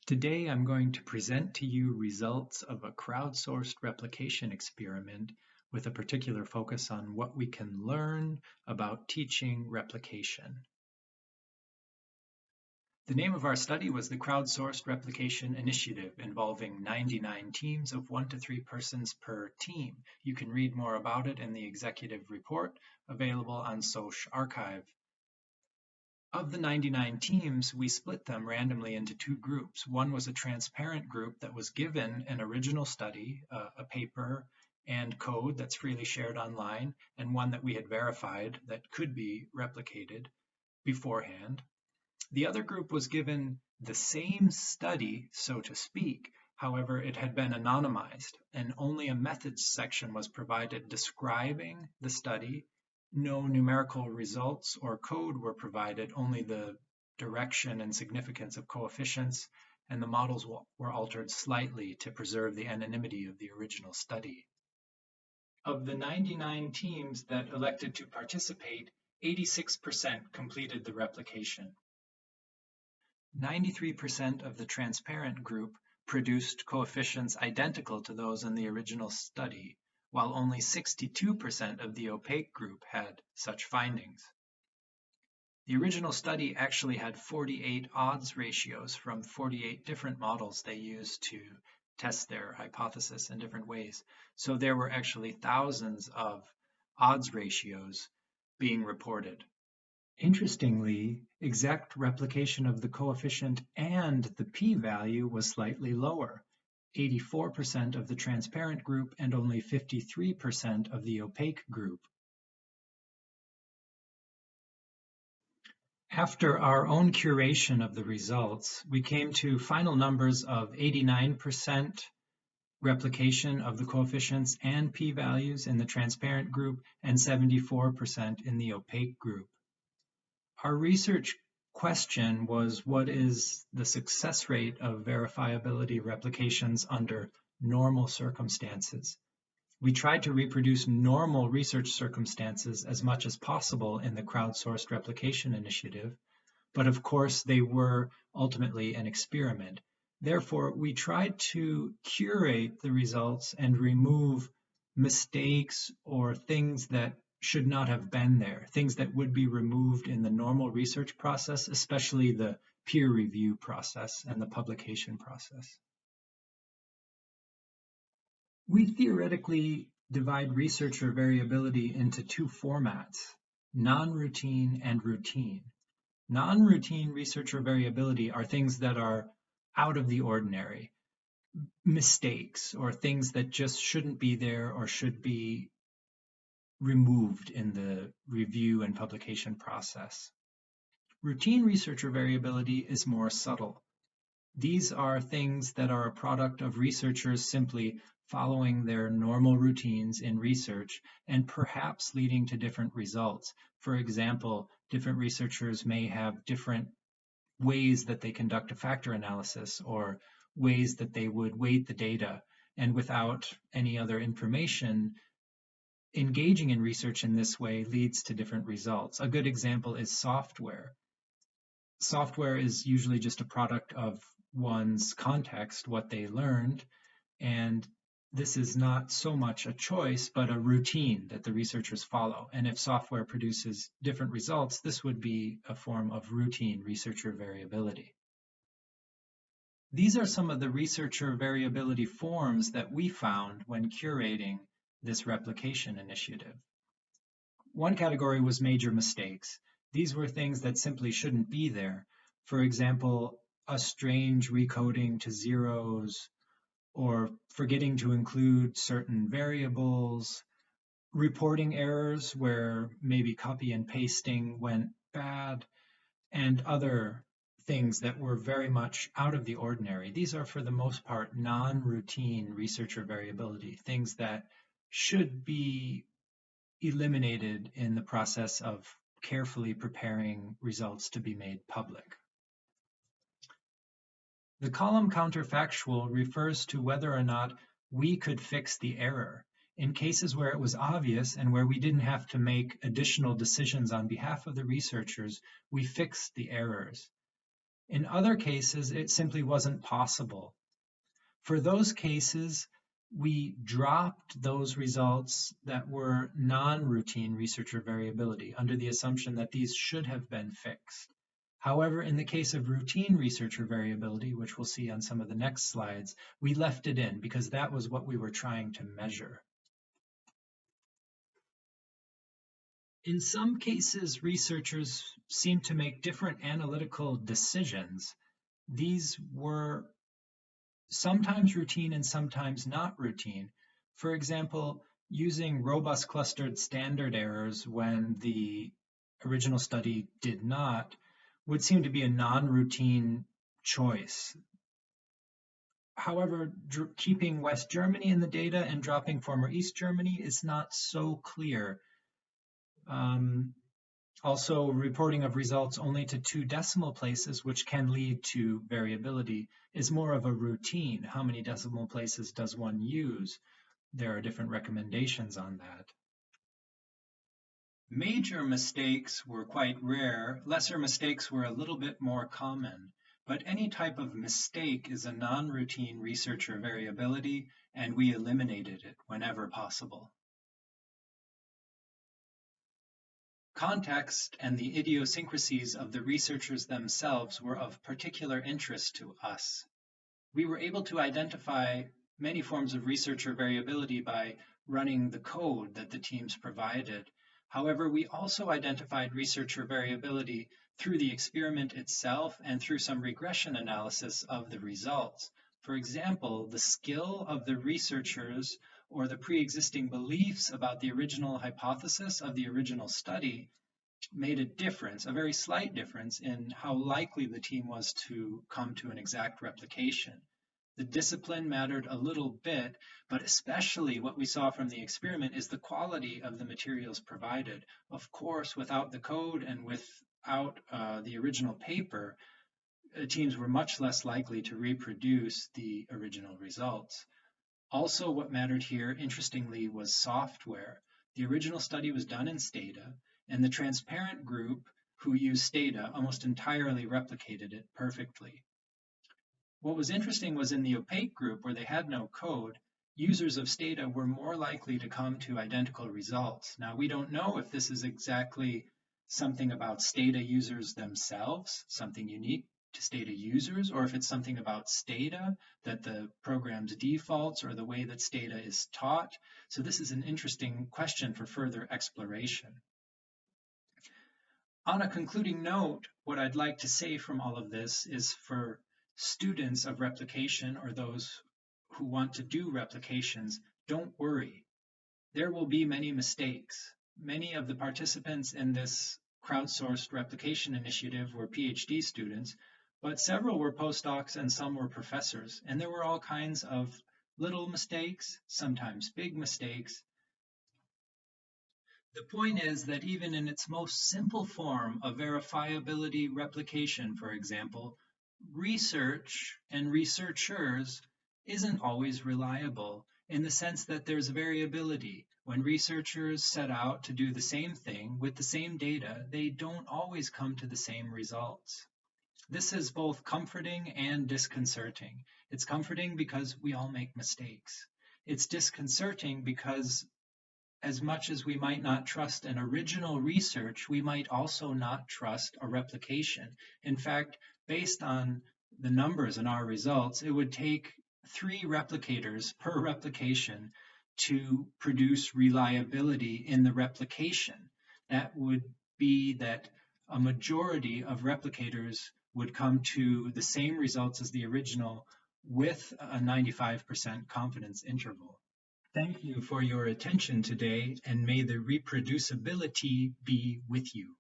Today I'm going to present to you results of a crowdsourced replication experiment with a particular focus on what we can learn about teaching replication. The name of our study was the Crowdsourced Replication Initiative, involving 99 teams of 1 to 3 persons per team. You can read more about it in the executive report available on SOCH Archive. Of the 99 teams, we split them randomly into two groups. One was a transparent group that was given an original study, a paper and code that's freely shared online, and one that we had verified that could be replicated beforehand. The other group was given the same study, so to speak. However, it had been anonymized, and only a methods section was provided describing the study. No numerical results or code were provided, only the direction and significance of coefficients, and the models were altered slightly to preserve the anonymity of the original study. Of the 99 teams that elected to participate, 86% completed the replication. 93% of the transparent group produced coefficients identical to those in the original study, while only 62% of the opaque group had such findings. The original study actually had 48 odds ratios from 48 different models they used to test their hypothesis in different ways. So there were actually thousands of odds ratios being reported. Interestingly, exact replication of the coefficient and the p-value was slightly lower. 84% of the transparent group and only 53% of the opaque group. After our own curation of the results, we came to final numbers of 89% replication of the coefficients and p-values in the transparent group and 74% in the opaque group. Our research question was, what is the success rate of verifiability replications under normal circumstances? We tried to reproduce normal research circumstances as much as possible in the Crowdsourced Replication Initiative, but of course they were ultimately an experiment. Therefore, we tried to curate the results and remove mistakes or things that should not have been there, things that would be removed in the normal research process, especially the peer review process and the publication process. We theoretically divide researcher variability into two formats, non-routine and routine. Non-routine researcher variability are things that are out of the ordinary, mistakes or things that just shouldn't be there or should be removed in the review and publication process. Routine researcher variability is more subtle. These are things that are a product of researchers simply following their normal routines in research and perhaps leading to different results. For example, different researchers may have different ways that they conduct a factor analysis or ways that they would weight the data, and without any other information, engaging in research in this way leads to different results. A good example is software. Software is usually just a product of one's context, what they learned, and this is not so much a choice, but a routine that the researchers follow. And if software produces different results, this would be a form of routine researcher variability. These are some of the researcher variability forms that we found when curating this replication initiative. One category was major mistakes. These were things that simply shouldn't be there. For example, a strange recoding to zeros, or forgetting to include certain variables, reporting errors where maybe copy and pasting went bad, and other things that were very much out of the ordinary. These are, for the most part, non-routine researcher variability, things that should be eliminated in the process of carefully preparing results to be made public. The column counterfactual refers to whether or not we could fix the error. In cases where it was obvious and where we didn't have to make additional decisions on behalf of the researchers, we fixed the errors. In other cases, it simply wasn't possible. For those cases, we dropped those results that were non-routine researcher variability under the assumption that these should have been fixed. However, in the case of routine researcher variability, which we'll see on some of the next slides, we left it in because that was what we were trying to measure. In some cases, researchers seem to make different analytical decisions. These were sometimes routine and sometimes not routine. For example, using robust clustered standard errors when the original study did not would seem to be a non-routine choice. However, keeping West Germany in the data and dropping former East Germany is not so clear. Also, reporting of results only to 2 decimal places, which can lead to variability, is more of a routine. How many decimal places does one use? There are different recommendations on that. Major mistakes were quite rare. Lesser mistakes were a little bit more common. But any type of mistake is a non-routine researcher variability, and we eliminated it whenever possible. Context and the idiosyncrasies of the researchers themselves were of particular interest to us. We were able to identify many forms of researcher variability by running the code that the teams provided. However, we also identified researcher variability through the experiment itself and through some regression analysis of the results. For example, the skill of the researchers or the pre-existing beliefs about the original hypothesis of the original study made a difference, a very slight difference, in how likely the team was to come to an exact replication. The discipline mattered a little bit, but especially what we saw from the experiment is the quality of the materials provided. Of course, without the code and without the original paper, teams were much less likely to reproduce the original results. Also, what mattered here, interestingly, was software. The original study was done in Stata, and the transparent group who used Stata almost entirely replicated it perfectly. What was interesting was in the opaque group, where they had no code, users of Stata were more likely to come to identical results. Now, we don't know if this is exactly something about Stata users themselves, something unique to Stata users, or if it's something about Stata, that the program's defaults or the way that Stata is taught. So this is an interesting question for further exploration. On a concluding note, what I'd like to say from all of this is for students of replication or those who want to do replications, don't worry. There will be many mistakes. Many of the participants in this crowdsourced replication initiative were PhD students, but several were postdocs and some were professors, and there were all kinds of little mistakes, sometimes big mistakes. The point is that even in its most simple form of verifiability replication, for example, research and researchers isn't always reliable in the sense that there's variability. When researchers set out to do the same thing with the same data, they don't always come to the same results. This is both comforting and disconcerting. It's comforting because we all make mistakes. It's disconcerting because as much as we might not trust an original research, we might also not trust a replication. In fact, based on the numbers in our results, it would take 3 replicators per replication to produce reliability in the replication. That would be that a majority of replicators would come to the same results as the original with a 95% confidence interval. Thank you for your attention today, and may the reproducibility be with you.